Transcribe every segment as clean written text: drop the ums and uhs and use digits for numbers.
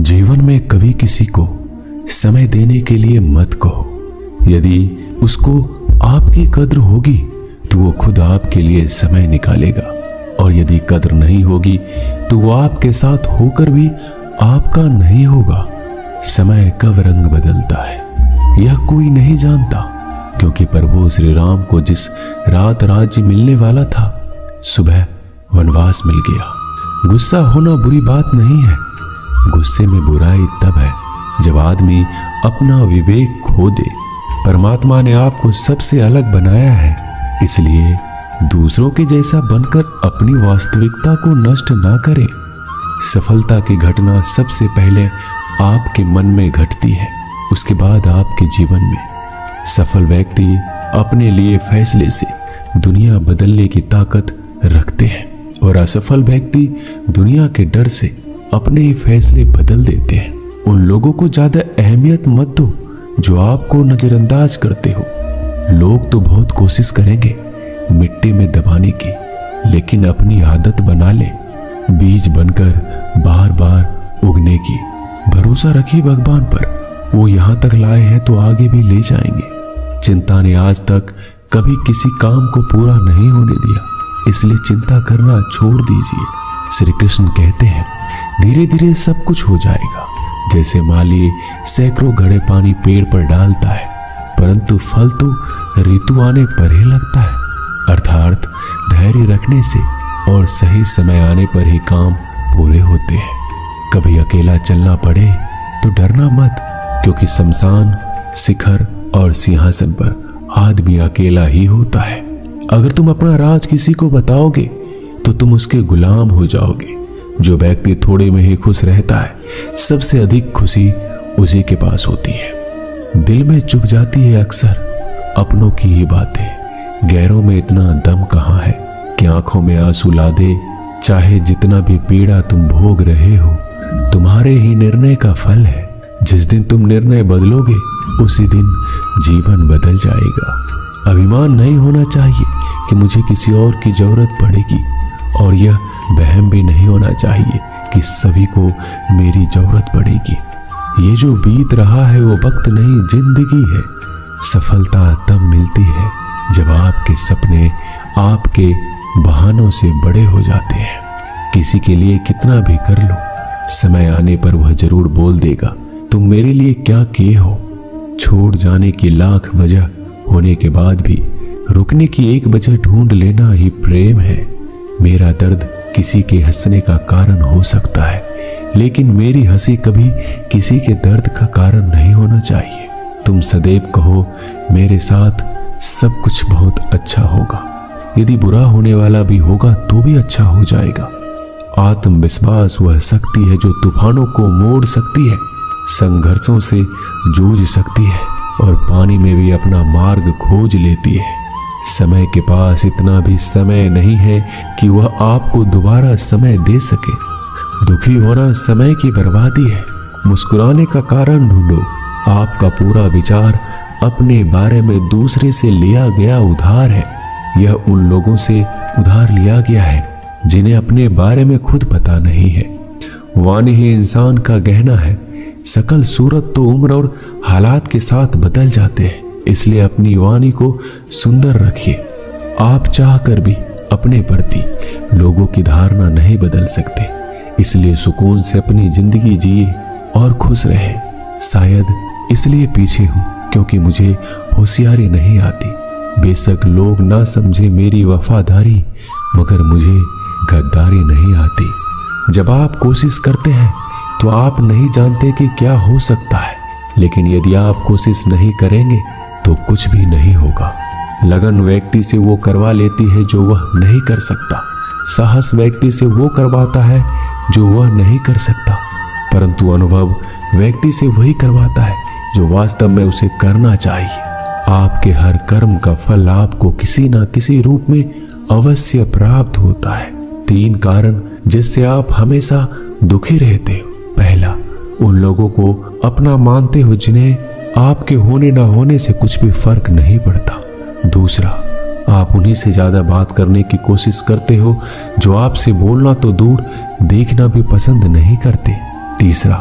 जीवन में कभी किसी को समय देने के लिए मत कहो। यदि उसको आपकी कद्र होगी तो वो खुद आपके लिए समय निकालेगा, और यदि कद्र नहीं होगी तो वो आपके साथ होकर भी आपका नहीं होगा। समय कब रंग बदलता है यह कोई नहीं जानता, क्योंकि प्रभु श्री राम को जिस रात राज्य मिलने वाला था, सुबह वनवास मिल गया। गुस्सा होना बुरी बात नहीं है, गुस्से में बुराई तब है जब आदमी अपना विवेक खो दे। परमात्मा ने आपको सबसे अलग बनाया है, इसलिए दूसरों के जैसा बनकर अपनी वास्तविकता को नष्ट ना करें। सफलता की घटना सबसे पहले आपके मन में घटती है, उसके बाद आपके जीवन में। सफल व्यक्ति अपने लिए फैसले से दुनिया बदलने की ताकत रखते हैं, और असफल व्यक्ति दुनिया के डर से अपने ही फैसले बदल देते हैं। उन लोगों को ज्यादा अहमियत मत दो जो आपको नजरअंदाज करते हो। लोग तो बहुत कोशिश करेंगे मिट्टी में दबाने की, लेकिन अपनी आदत बना ले बीज बनकर बार बार उगने की। भरोसा रखिए भगवान पर, वो यहाँ तक लाए हैं तो आगे भी ले जाएंगे। चिंता ने आज तक कभी किसी काम को पूरा नहीं होने दिया, इसलिए चिंता करना छोड़ दीजिए। श्री कृष्ण कहते हैं धीरे धीरे सब कुछ हो जाएगा। जैसे माली सैकड़ों घड़े पानी पेड़ पर डालता है, परंतु फल तो ऋतु आने पर ही लगता है। अर्थात धैर्य रखने से और सही समय आने पर ही काम पूरे होते हैं। कभी अकेला चलना पड़े तो डरना मत, क्योंकि शमशान, शिखर और सिंहासन पर आदमी अकेला ही होता है। अगर तुम अपना राज किसी को बताओगे तो तुम उसके गुलाम हो जाओगे। जो व्यक्ति थोड़े में ही खुश रहता है, सबसे अधिक खुशी उसी के पास होती है। दिल में चुप जाती है अक्सर अपनों की ही बातें। गैरों में इतना दम कहाँ है कि आंखों में आंसू ला दे। चाहे जितना भी पीड़ा तुम भोग रहे हो, तुम्हारे ही निर्णय का फल है। जिस दिन तुम निर्णय बदलोगे उसी दिन जीवन बदल जाएगा। अभिमान नहीं होना चाहिए कि मुझे किसी और की जरूरत पड़ेगी, और यह वहम भी नहीं होना चाहिए कि सभी को मेरी जरूरत पड़ेगी। ये जो बीत रहा है वो वक्त नहीं, जिंदगी है। सफलता तब मिलती है जब आपके सपने आपके बहानों से बड़े हो जाते हैं। किसी के लिए कितना भी कर लो, समय आने पर वह जरूर बोल देगा तुम मेरे लिए क्या किए हो। छोड़ जाने की लाख वजह होने के बाद भी रुकने की एक वजह ढूंढ लेना ही प्रेम है। मेरा दर्द किसी के हंसने का कारण हो सकता है, लेकिन मेरी हंसी कभी किसी के दर्द का कारण नहीं होना चाहिए। तुम सदैव कहो मेरे साथ सब कुछ बहुत अच्छा होगा। यदि बुरा होने वाला भी होगा तो भी अच्छा हो जाएगा। आत्मविश्वास वह शक्ति है जो तूफानों को मोड़ सकती है, संघर्षों से जूझ सकती है, और पानी में भी अपना मार्ग खोज लेती है। समय के पास इतना भी समय नहीं है कि वह आपको दोबारा समय दे सके। दुखी होना समय की बर्बादी है। मुस्कुराने का कारण ढूंढो। आपका पूरा विचार अपने बारे में दूसरे से लिया गया उधार है। यह उन लोगों से उधार लिया गया है जिन्हें अपने बारे में खुद पता नहीं है। वाणी ही इंसान का गहना है। सकल सूरत तो उम्र और हालात के साथ बदल जाते हैं, इसलिए अपनी वाणी को सुंदर रखिए। आप चाहकर भी अपने प्रति लोगों की धारणा नहीं बदल सकते, इसलिए सुकून से अपनी जिंदगी जिए और खुश रहे। शायद इसलिए पीछे हूं क्योंकि मुझे होशियारी नहीं आती। बेशक लोग ना समझे मेरी वफादारी, मगर मुझे गद्दारी नहीं आती। जब आप कोशिश करते हैं तो आप नहीं जानते कि क्या हो सकता है, लेकिन यदि आप कोशिश नहीं करेंगे तो कुछ भी नहीं होगा। लगन व्यक्ति से वो करवा लेती है जो वह नहीं कर सकता। साहस व्यक्ति से वो करवाता है जो वह नहीं कर सकता, परंतु अनुभव व्यक्ति से वही करवाता है जो वास्तव में उसे करना चाहिए। आपके हर कर्म का फल आपको किसी ना किसी रूप में अवश्य प्राप्त होता है। 3 कारण जिससे आप हमेशा दुखी रहते हो। पहला, उन लोगों को अपना मानते हो जिन्हें आपके होने ना होने से कुछ भी फर्क नहीं पड़ता। दूसरा, आप उन्हीं से ज्यादा बात करने की कोशिश करते हो जो आपसे बोलना तो दूर देखना भी पसंद नहीं करते। तीसरा,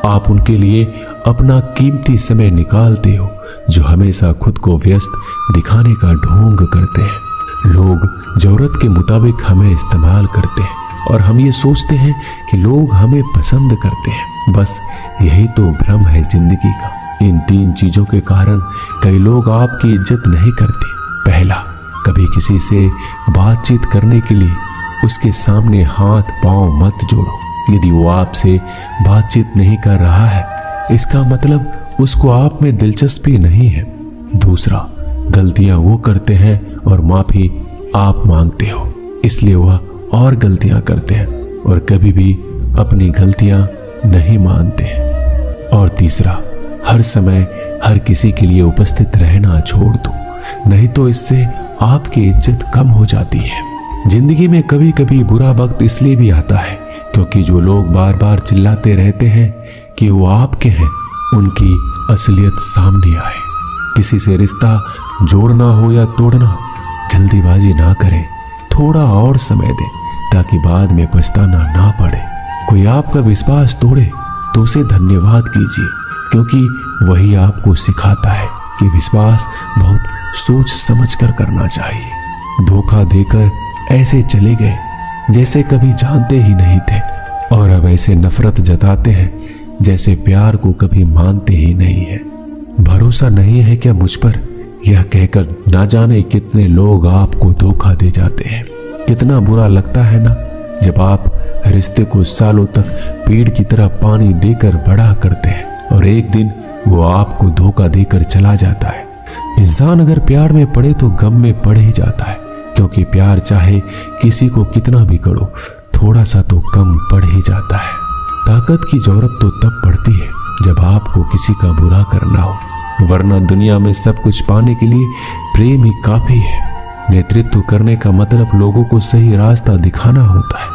आप उनके लिए अपना कीमती समय निकालते हो जो हमेशा खुद को व्यस्त दिखाने का ढोंग करते हैं। लोग जरूरत के मुताबिक हमें इस्तेमाल करते हैं और हम ये सोचते हैं कि लोग हमें पसंद करते हैं। बस यही तो भ्रम है जिंदगी का। इन 3 चीजों के कारण कई लोग आपकी इज्जत नहीं करते। पहला, कभी किसी से बातचीत करने के लिए उसके सामने हाथ पांव मत जोड़ो। यदि वो आपसे बातचीत नहीं कर रहा है, इसका मतलब उसको आप में दिलचस्पी नहीं है। दूसरा, गलतियां वो करते हैं और माफी आप मांगते हो, इसलिए वह और गलतियां करते हैं और कभी भी अपनी गलतियां नहीं मानते हैं। और तीसरा, हर समय हर किसी के लिए उपस्थित रहना छोड़ दो, नहीं तो इससे आपकी इज्जत कम हो जाती है। जिंदगी में कभी कभी बुरा वक्त इसलिए भी आता है क्योंकि जो लोग बार बार चिल्लाते रहते हैं कि वो आपके हैं, उनकी असलियत सामने आए। किसी से रिश्ता जोड़ना हो या तोड़ना, जल्दीबाजी ना करें, थोड़ा और समय दें ताकि बाद में पछताना ना पड़े। कोई आपका विश्वास तोड़े तो उसे धन्यवाद कीजिए, क्योंकि वही आपको सिखाता है कि विश्वास बहुत सोच समझ कर करना चाहिए। धोखा देकर ऐसे चले गए जैसे कभी जानते ही नहीं थे, और अब ऐसे नफरत जताते हैं जैसे प्यार को कभी मानते ही नहीं है। भरोसा नहीं है क्या मुझ पर, यह कहकर ना जाने कितने लोग आपको धोखा दे जाते हैं। कितना बुरा लगता है ना जब आप रिश्ते को सालों तक पेड़ की तरह पानी देकर बड़ा करते हैं और एक दिन वो आपको धोखा देकर चला जाता है। इंसान अगर प्यार में पड़े तो गम में पड़ ही जाता है, क्योंकि प्यार चाहे किसी को कितना भी करो, थोड़ा सा तो कम पड़ ही जाता है। ताकत की जरूरत तो तब पड़ती है जब आपको किसी का बुरा करना हो, वरना दुनिया में सब कुछ पाने के लिए प्रेम ही काफी है। नेतृत्व करने का मतलब लोगों को सही रास्ता दिखाना होता है,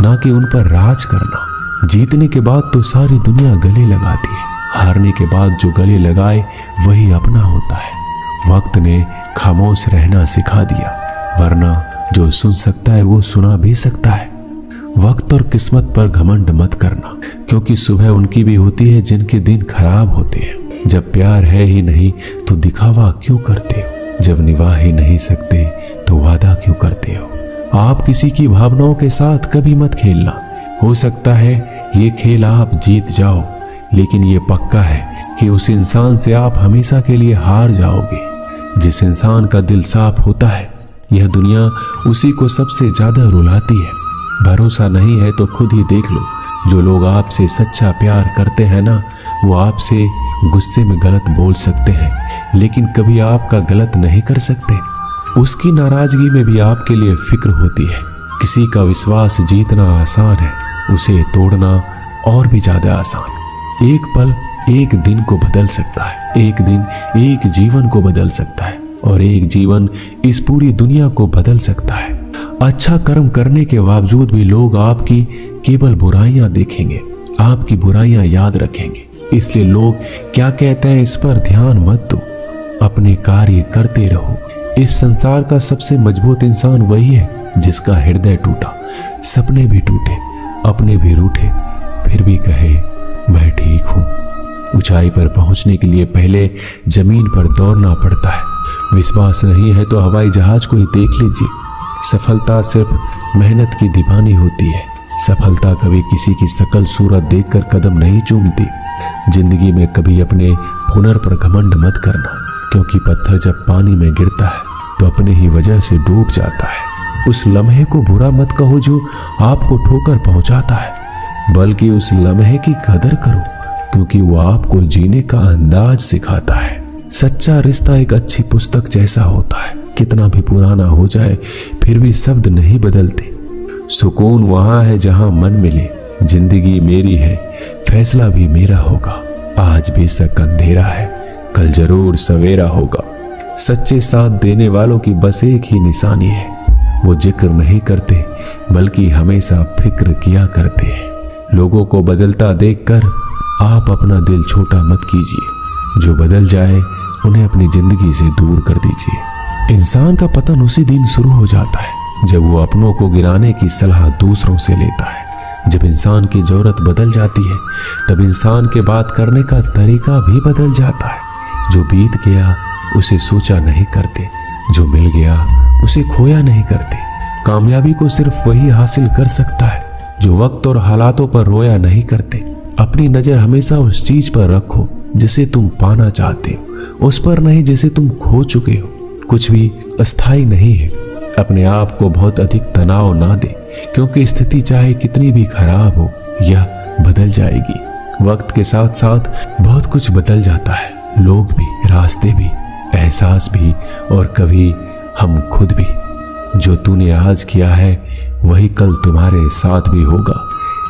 ना कि उन पर राज करना। जीतने के बाद तो सारी दुनिया गले लगाती है, हारने के बाद जो गले लगाए वही अपना होता है। वक्त ने खामोश रहना सिखा दिया, वरना जो सुन सकता है वो सुना भी सकता है। वक्त और किस्मत पर घमंड मत करना, क्योंकि सुबह उनकी भी होती है जिनके दिन खराब होते हैं। जब प्यार है ही नहीं तो दिखावा क्यों करते हो? जब निभा ही नहीं सकते तो वादा क्यों करते हो? आप किसी की भावनाओं के साथ कभी मत खेलना। हो सकता है ये खेल आप जीत जाओ, लेकिन ये पक्का है कि उस इंसान से आप हमेशा के लिए हार जाओगे। जिस इंसान का दिल साफ होता है, यह दुनिया उसी को सबसे ज्यादा रुलाती है। भरोसा नहीं है तो खुद ही देख लो, जो लोग आपसे सच्चा प्यार करते हैं ना, वो आपसे गुस्से में गलत बोल सकते हैं, लेकिन कभी आपका गलत नहीं कर सकते। उसकी नाराजगी में भी आपके लिए फिक्र होती है। किसी का विश्वास जीतना आसान है, उसे तोड़ना और भी ज्यादा आसान। एक पल एक दिन को बदल सकता है, एक दिन एक जीवन को बदल सकता है, और एक जीवन इस पूरी दुनिया को बदल सकता है। अच्छा कर्म करने के बावजूद भी लोग आपकी केवल बुराइयां देखेंगे, आपकी बुराइयां याद रखेंगे। इसलिए लोग क्या कहते हैं इस पर ध्यान मत दो, अपने कार्य करते रहो। इस संसार का सबसे मजबूत इंसान वही है जिसका हृदय टूटा, सपने भी टूटे, अपने भी रूठे, फिर भी कहे मैं ठीक हूं। ऊंचाई पर पहुंचने के लिए पहले जमीन पर दौड़ना पड़ता है। विश्वास नहीं है तो हवाई जहाज को ही देख लीजिए। सफलता सिर्फ मेहनत की दीवानी होती है। सफलता कभी किसी की शकल सूरत देखकर कदम नहीं चूमती। जिंदगी में कभी अपने हुनर पर घमंड मत करना, क्योंकि पत्थर जब पानी में गिरता है तो अपने ही वजह से डूब जाता है। उस लम्हे को बुरा मत कहो जो आपको ठोकर पहुंचाता है, बल्कि उस लम्हे की कदर करो, क्योंकि वो आपको जीने का अंदाज सिखाता है। सच्चा रिश्ता एक अच्छी पुस्तक जैसा होता है, कितना भी पुराना हो जाए फिर भी शब्द नहीं बदलते। सुकून वहां है जहां मन मिले। जिंदगी मेरी है, फैसला भी मेरा होगा। आज बेशक अंधेरा है, कल जरूर सवेरा होगा। सच्चे साथ देने वालों की बस एक ही निशानी है, वो जिक्र नहीं करते बल्कि हमेशा फिक्र किया करते हैं। लोगों को बदलता देखकर आप अपना दिल छोटा मत कीजिए। जो बदल जाए उन्हें अपनी जिंदगी से दूर कर दीजिए। इंसान का पतन उसी दिन शुरू हो जाता है जब वो अपनों को गिराने की सलाह दूसरों से लेता है। जब इंसान की जरूरत बदल जाती है तब इंसान के बात करने का तरीका भी बदल जाता है। जो बीत गया उसे सोचा नहीं करते, जो मिल गया उसे खोया नहीं करते। कामयाबी को सिर्फ वही हासिल कर सकता है जो वक्त और हालातों पर रोया नहीं करते। अपनी नजर हमेशा उस चीज पर रखो जिसे तुम पाना चाहते हो, उस पर नहीं जिसे तुम खो चुके हो। कुछ भी अस्थायी नहीं है। अपने आप को बहुत अधिक तनाव ना दे, क्योंकि स्थिति चाहे कितनी भी खराब हो यह बदल जाएगी। वक्त के साथ साथ बहुत कुछ बदल जाता है, लोग भी, रास्ते भी, एहसास भी और कभी हम खुद भी। जो तूने आज किया है वही कल तुम्हारे साथ भी होगा।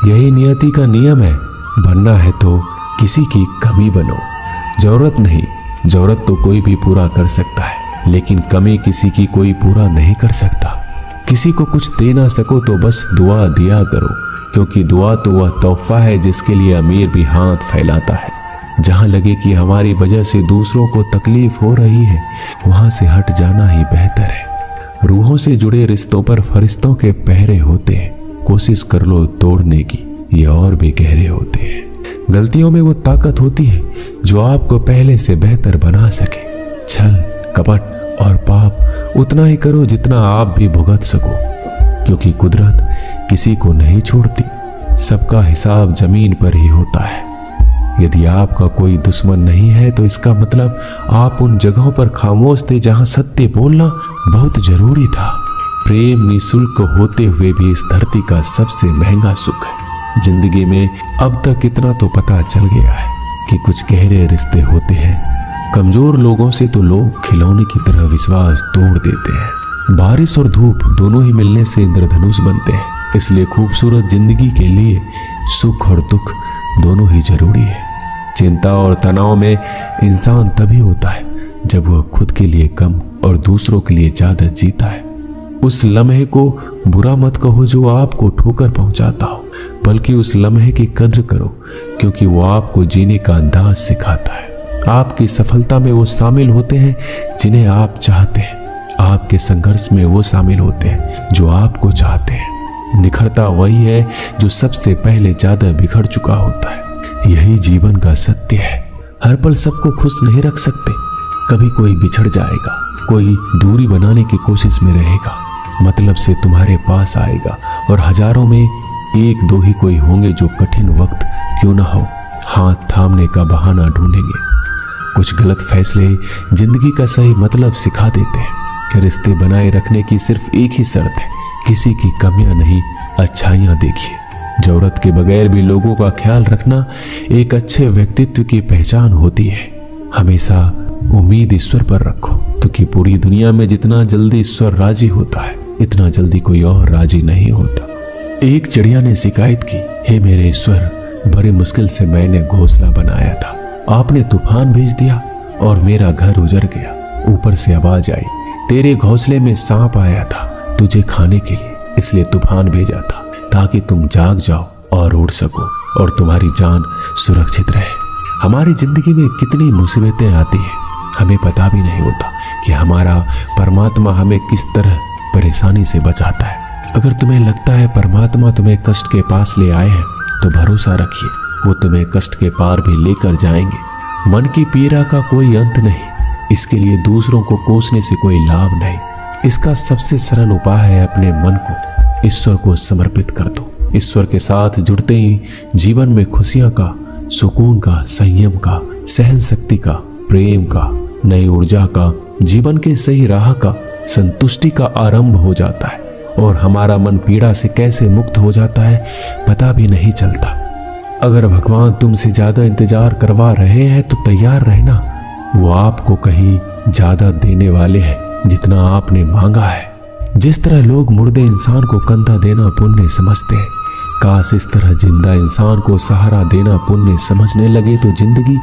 यही नियति का नियम है। बनना है तो किसी की कमी बनो। जरूरत नहीं, जरूरत तो कोई भी पूरा कर सकता है, लेकिन कमी किसी की कोई पूरा नहीं कर सकता। किसी को कुछ दे ना सको तो बस दुआ दिया करो, क्योंकि दुआ तो वह तोहफा है जिसके लिए अमीर भी हाथ फैलाता है। जहां लगे कि हमारी वजह से दूसरों को तकलीफ हो रही है वहां से हट जाना ही बेहतर है। रूहों से जुड़े रिश्तों पर फरिश्तों के पहरे होते हैं। कोशिश कर लो तोड़ने की, ये और भी गहरे होते हैं। गलतियों में वो ताकत होती है जो आपको पहले से बेहतर बना सके। छल, कपट और पाप उतना ही करो जितना आप भी भुगत सको, क्योंकि कुदरत किसी को नहीं छोड़ती। सबका हिसाब जमीन पर ही होता है। यदि आपका कोई दुश्मन नहीं है तो इसका मतलब आप उन जगहों पर खामोश थे जहां सत्य बोलना बहुत जरूरी था। प्रेम निःशुल्क होते हुए भी इस धरती का सबसे महंगा सुख है। जिंदगी में अब तक इतना तो पता चल गया है कि कुछ गहरे रिश्ते होते हैं। कमजोर लोगों से तो लोग खिलौने की तरह विश्वास तोड़ देते हैं। बारिश और धूप दोनों ही मिलने से इंद्रधनुष बनते हैं। इसलिए खूबसूरत जिंदगी के लिए सुख और दुख दोनों ही जरूरी है। चिंता और तनाव में इंसान तभी होता है जब वह खुद के लिए कम और दूसरों के लिए ज्यादा जीता है। उस लम्हे को बुरा मत कहो जो आपको ठोकर पहुंचाता हो, बल्कि उस लम्हे की कद्र करो, क्योंकि वो आपको जीने का अंदाज सिखाता है। आपकी सफलता में वो शामिल होते हैं जिन्हें आप चाहते हैं। आपके संघर्ष में वो शामिल होते हैं जो आपको चाहते हैं। निखरता वही है जो सबसे पहले ज्यादा बिखर चुका होता है। यही जीवन का सत्य है। हर पल सबको खुश नहीं रख सकते। कभी कोई बिछड़ जाएगा, कोई दूरी बनाने की कोशिश में रहेगा, मतलब से तुम्हारे पास आएगा, और हजारों में एक दो ही कोई होंगे जो कठिन वक्त क्यों ना हो हाथ थामने का बहाना ढूंढेंगे। कुछ गलत फैसले जिंदगी का सही मतलब सिखा देते हैं। रिश्ते बनाए रखने की सिर्फ एक ही शर्त है, किसी की कमियां नहीं, अच्छाइयां देखिए। जरूरत के बगैर भी लोगों का ख्याल रखना एक अच्छे व्यक्तित्व की पहचान होती है। हमेशा उम्मीद ईश्वर पर रखो, क्योंकि पूरी दुनिया में जितना जल्दी ईश्वर राजी होता है इतना जल्दी कोई और राजी नहीं होता। एक चिड़िया ने शिकायत की, हे मेरे ईश्वर, बड़े मुश्किल से मैंने घोंसला बनाया था, आपने तूफान भेज दिया और मेरा घर उजड़ गया। ऊपर से आवाज आई, तेरे घोंसले में सांप आया था तुझे खाने के लिए, इसलिए तूफान भेजा था ताकि तुम जाग जाओ और उड़ सको और तुम्हारी जान सुरक्षित रहे। हमारी जिंदगी में कितनी मुसीबतें आती हैं, हमें पता भी नहीं होता कि हमारा परमात्मा हमें किस तरह परेशानी से बचाता है। अगर तुम्हें लगता है परमात्मा तुम्हें कष्ट के पास ले आए हैं तो भरोसा रखिए, वो तुम्हें कष्ट के पार भी लेकर जाएंगे। मन की पीड़ा का कोई अंत नहीं, इसके लिए दूसरों को कोसने से कोई लाभ नहीं। इसका सबसे सरल उपाय है अपने मन को ईश्वर को समर्पित कर दो। ईश्वर के साथ जुड़ते ही जीवन में खुशियां का, सुकून का, संयम का, सहन शक्ति का, प्रेम का, नई ऊर्जा का, जीवन के सही राह का, संतुष्टि का आरंभ हो जाता है। और हमारा मन पीड़ा से कैसे मुक्त हो जाता है पता भी नहीं चलता। अगर भगवान तुमसे ज्यादा इंतजार करवा रहे हैं तो तैयार रहना, वो आपको कहीं ज्यादा देने वाले हैं जितना आपने मांगा है। जिस तरह लोग मुर्दे इंसान को कंधा देना पुण्य समझते हैं, काश इस तरह जिंदा इंसान को सहारा देना पुण्य समझने लगे तो जिंदगी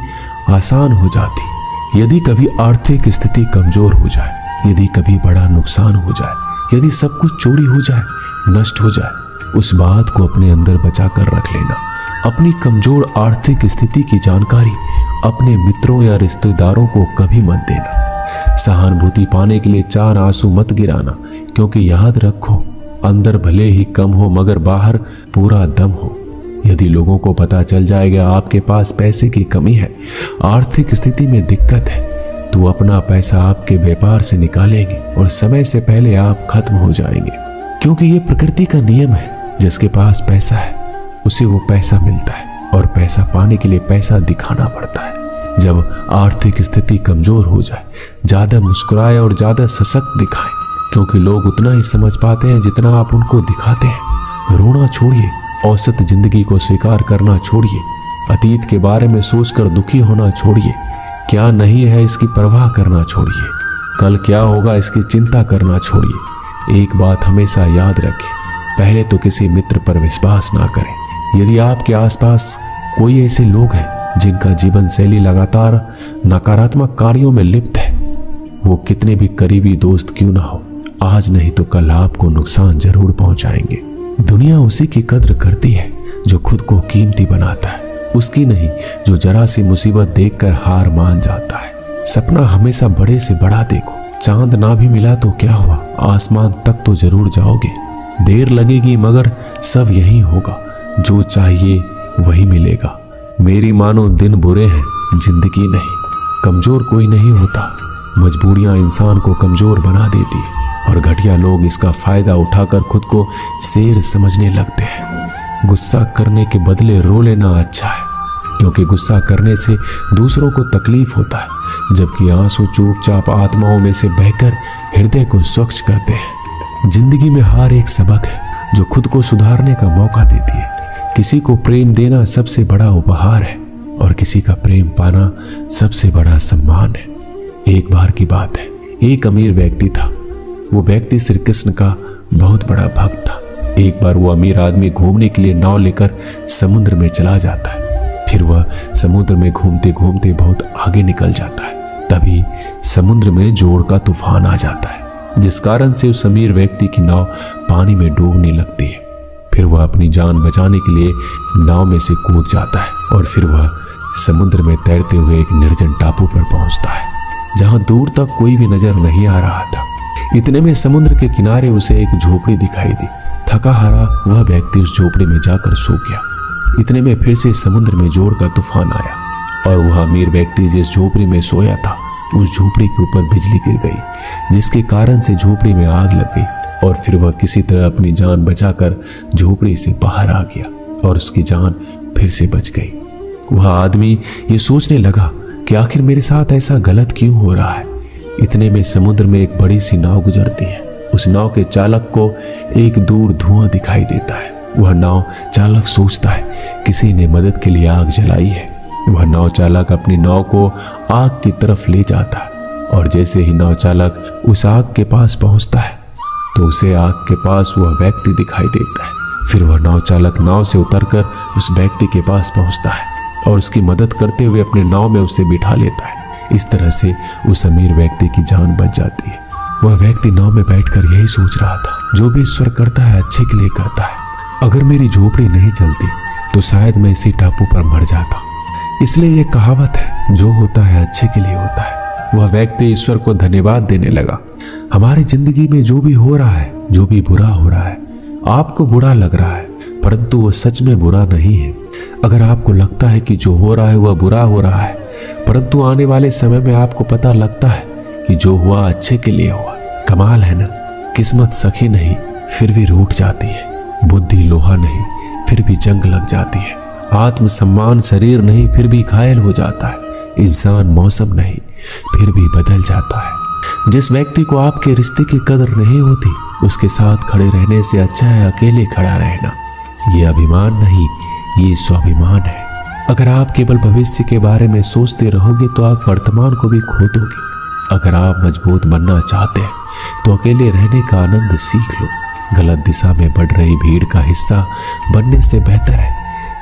आसान हो जाती। यदि कभी आर्थिक स्थिति कमजोर हो जाए, यदि कभी बड़ा नुकसान हो जाए, यदि सब कुछ चोरी हो जाए, नष्ट हो जाए, उस बात को अपने अंदर बचा कर रख लेना। अपनी कमजोर आर्थिक स्थिति की जानकारी अपने मित्रों या रिश्तेदारों को कभी मत देना। सहानुभूति पाने के लिए 4 आंसू मत गिराना, क्योंकि याद रखो अंदर भले ही कम हो मगर बाहर पूरा दम हो। यदि लोगों को पता चल जाएगा आपके पास पैसे की कमी है, आर्थिक स्थिति में दिक्कत है, तो अपना पैसा आपके व्यापार से निकालेंगे और समय से पहले आप खत्म हो जाएंगे। क्योंकि ये प्रकृति का नियम है, जिसके पास पैसा है उसे वो पैसा मिलता है, और पैसा पाने के लिए पैसा दिखाना पड़ता है। जब आर्थिक स्थिति कमजोर हो जाए, ज्यादा मुस्कुराए और ज्यादा सशक्त दिखाएं, क्योंकि लोग उतना ही समझ पाते हैं जितना आप उनको दिखाते हैं। रोना छोड़िए, औसत जिंदगी को स्वीकार करना छोड़िए, अतीत के बारे में सोचकर दुखी होना छोड़िए, क्या नहीं है इसकी परवाह करना छोड़िए, कल क्या होगा इसकी चिंता करना छोड़िए। एक बात हमेशा याद रखें, पहले तो किसी मित्र पर विश्वास ना करें। यदि आपके आसपास कोई ऐसे लोग हैं जिनका जीवन शैली लगातार नकारात्मक कार्यों में लिप्त है, वो कितने भी करीबी दोस्त क्यों ना हो, आज नहीं तो कल आपको नुकसान जरूर पहुंचाएंगे। दुनिया उसी की कद्र करती है जो खुद को कीमती बनाता है, उसकी नहीं जो जरा सी मुसीबत देखकर हार मान जाता है। सपना हमेशा बड़े से बड़ा देखो, चांद ना भी मिला तो क्या हुआ, आसमान तक तो जरूर जाओगे। देर लगेगी मगर सब यही होगा, जो चाहिए वही मिलेगा। मेरी मानो दिन बुरे हैं, जिंदगी नहीं। कमजोर कोई नहीं होता, मजबूरियां इंसान को कमजोर बना देती है, और घटिया लोग इसका फायदा उठाकर खुद को शेर समझने लगते हैं। गुस्सा करने के बदले रो लेना अच्छा है, क्योंकि गुस्सा करने से दूसरों को तकलीफ होता है, जबकि आंसू चुपचाप आत्माओं में से बहकर हृदय को स्वच्छ करते हैं। जिंदगी में हार एक सबक है जो खुद को सुधारने का मौका देती है। किसी को प्रेम देना सबसे बड़ा उपहार है, और किसी का प्रेम पाना सबसे बड़ा सम्मान है। एक बार की बात है, एक अमीर व्यक्ति था। वो व्यक्ति श्री कृष्ण का बहुत बड़ा भक्त था। एक बार वो अमीर आदमी घूमने के लिए नाव लेकर समुद्र में चला जाता है। फिर वह समुद्र में घूमते घूमते बहुत आगे निकल जाता है। तभी समुद्र में जोर का तूफान आ जाता है, जिस कारण से उस अमीर व्यक्ति की नाव पानी में डूबने लगती है। फिर वह अपनी जान बचाने के लिए नाव में से कूद जाता है, और फिर वह समुद्र में तैरते हुए एक निर्जन टापू पर पहुंचता है, जहां दूर तक कोई भी नजर नहीं आ रहा था। इतने में समुद्र के किनारे उसे एक झोपड़ी दिखाई दी। थका हारा वह व्यक्ति उस झोपड़ी में जाकर सो गया। इतने में फिर से समुद्र में जोर का तूफान आया, और वह अमीर व्यक्ति जिस झोपड़ी में सोया था, उस झोपड़ी के ऊपर बिजली गिर गई, जिसके कारण से झोपड़ी में आग लग गई, और फिर वह किसी तरह अपनी जान बचाकर झोपड़ी से बाहर आ गया, और उसकी जान फिर से बच गई। वह आदमी ये सोचने लगा कि आखिर मेरे साथ ऐसा गलत क्यों हो रहा है। इतने में समुद्र में एक बड़ी सी नाव गुजरती है। उस नाव के चालक को एक दूर धुआं दिखाई देता है। वह नाव चालक सोचता है किसी ने मदद के लिए आग जलाई है। वह नाव चालक अपनी नाव को आग की तरफ ले जाता है, और जैसे ही नाव चालक उस आग के पास पहुंचता है तो उसे आग के पास वह व्यक्ति दिखाई देता है। फिर वह नाव चालक नाव से उतरकर उस व्यक्ति के पास पहुंचता है और उसकी मदद करते हुए अपने नाव में उसे बिठा लेता है। इस तरह से उस अमीर व्यक्ति की जान बच जाती है। वह व्यक्ति नाव में बैठकर यही सोच रहा था, जो भी ईश्वर करता है अच्छे के लिए करता है। अगर मेरी झोपड़ी नहीं चलती तो शायद मैं इसी टापू पर मर जाता। इसलिए ये कहावत है, जो होता है अच्छे के लिए होता है। वह व्यक्ति ईश्वर को धन्यवाद देने लगा। हमारी जिंदगी में जो भी हो रहा है, जो भी बुरा हो रहा है, आपको बुरा लग रहा है, परंतु वो सच में बुरा नहीं है। अगर आपको लगता है कि जो हो रहा है वह बुरा हो रहा है, परंतु आने वाले समय में आपको पता लगता है कि जो हुआ अच्छे के लिए हुआ। कमाल है ना। किस्मत सखी नहीं फिर भी रूठ जाती है, बुद्धि लोहा नहीं फिर भी जंग लग जाती है, आत्मसम्मान शरीर नहीं फिर भी घायल हो जाता है, इंसान मौसम नहीं फिर भी बदल जाता है। जिस व्यक्ति को आपके रिश्ते की कदर नहीं होती, उसके साथ खड़े रहने से अच्छा है अकेले खड़ा रहना। ये अभिमान नहीं, ये स्वाभिमान है। अगर आप केवल भविष्य के बारे में सोचते रहोगे तो आप वर्तमान को भी खो दोगे। अगर आप मजबूत बनना चाहते हैं तो अकेले रहने का आनंद सीख लो। गलत दिशा में बढ़ रही भीड़ का हिस्सा बनने से बेहतर है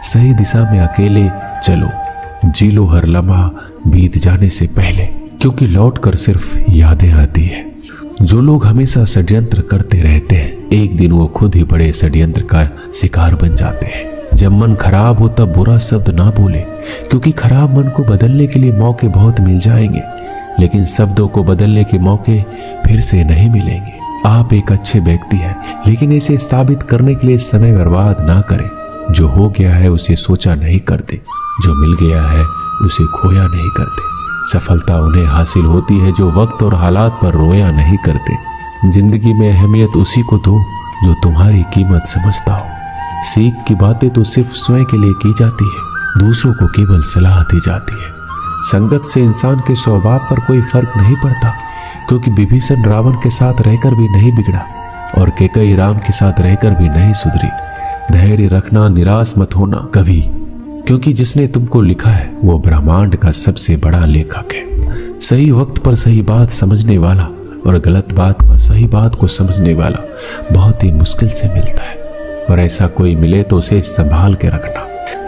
सही दिशा में अकेले चलो। जी लो हर लम्हा बीत जाने से पहले, क्योंकि लौट कर सिर्फ यादें आती है। जो लोग हमेशा षड्यंत्र करते रहते हैं, एक दिन वो खुद ही बड़े षड्यंत्र का शिकार बन जाते हैं। जब मन खराब हो तब बुरा शब्द ना बोले, क्योंकि खराब मन को बदलने के लिए मौके बहुत मिल जाएंगे, लेकिन शब्दों को बदलने के मौके फिर से नहीं मिलेंगे। आप एक अच्छे व्यक्ति हैं, लेकिन इसे साबित करने के लिए समय बर्बाद ना करें। जो हो गया है उसे सोचा नहीं करते, जो मिल गया है उसे खोया नहीं करते। सफलता उन्हें हासिल होती है जो वक्त और हालात पर रोया नहीं करते। जिंदगी में अहमियत उसी को दो जो तुम्हारी कीमत समझता हो। सीख की बातें तो सिर्फ स्वयं के लिए की जाती है, दूसरों को केवल सलाह दी जाती है। संगत से इंसान के स्वभाव पर कोई फर्क नहीं पड़ता, क्योंकि विभीषण रावण के साथ रहकर भी नहीं बिगड़ा और कैकेयी राम के साथ रहकर भी नहीं सुधरी। धैर्य रखना, निराश मत होना कभी, क्योंकि जिसने तुमको लिखा है वो ब्रह्मांड का सबसे बड़ा लेखक है। सही वक्त पर सही बात समझने वाला और गलत बात पर सही बात को समझने वाला बहुत ही मुश्किल से मिलता है, और ऐसा कोई मिले तो उसे संभाल के रखना।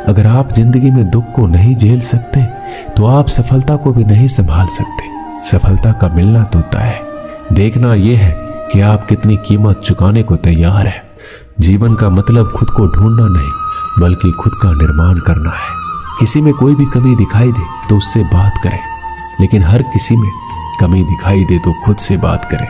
अगर आप जिंदगी में दुख को नहीं झेल सकते तो आप सफलता को भी नहीं संभाल सकते। सफलता का मिलना तो तय है, देखना यह है कि आप कितनी कीमत चुकाने को तैयार हैं। जीवन का मतलब खुद को ढूंढना नहीं, बल्कि खुद का निर्माण करना है। किसी में कोई भी कमी दिखाई दे तो उससे बात करें, लेकिन हर किसी में कमी दिखाई दे तो खुद से बात करें।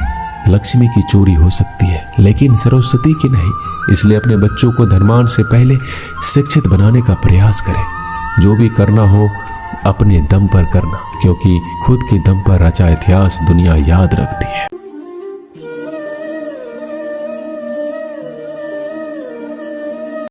लक्ष्मी की चोरी हो सकती है, लेकिन सरस्वती की नहीं। इसलिए अपने बच्चों को धनवान से पहले शिक्षित बनाने का प्रयास करें। जो भी करना हो अपने दम पर करना, क्योंकि खुद के दम पर रचा इतिहास दुनिया याद रखती है।